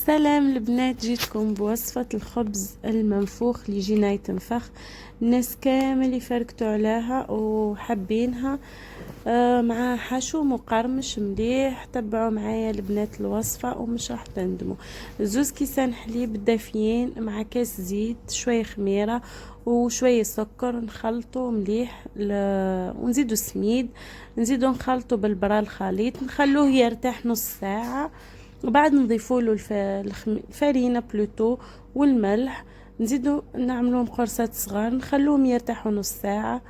سلام البنات، جيتكم بوصفة الخبز المنفوخ اللي جينا يتنفخ. الناس كامل يفركتوا عليها وحابينها. مع حشو مقرمش مليح. تبعوا معايا البنات الوصفة ومش راح تندموا. 2 كيسان حليب دافيين مع كاس زيت، شوية خميرة وشوية سكر، نخلطه مليح ونزيدو سميد، نزيدو نخلطه بالبرا الخليط، نخلوه يرتاح نص ساعة، وبعد نضيفوا له الفرينه بلوتو والملح، نزيدو نعملوهم قرصات صغار، نخلوهم يرتاحوا نص ساعه،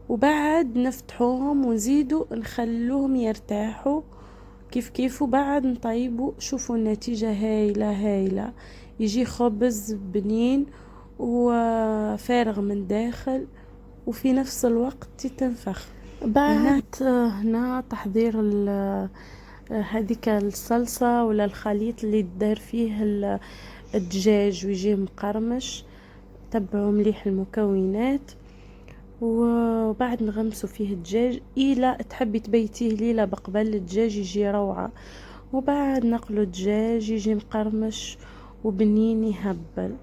وبعد نفتحوهم ونزيدو نخلوهم يرتاحوا كيف كيف، وبعد نطيبوا. شوفوا النتيجه هايله هايله، يجي خبز بنين وفارغ من داخل وفي نفس الوقت يتنفخ. بعد هنا تحضير هذيك الصلصة ولا الخليط اللي تدار فيه الدجاج ويجي مقرمش. تبعوا مليح المكونات، وبعد نغمسوا فيه الدجاج إلى تحبي تبيتيه ليلة بقبل الدجاج يجي روعة، وبعد نقلوا الدجاج يجي مقرمش وبنين يهبل.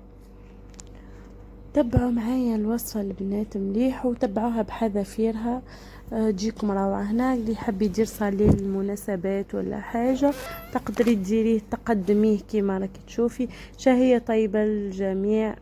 تبعوا معايا الوصفة البنات مليح وتبعوها بحذافيرها، تجيكم روعة. هنا اللي يحب يدير صالي للمناسبات ولا حاجة تقدري تديريه تقدميه كيما راكي تشوفي. شهية طيبة للجميع.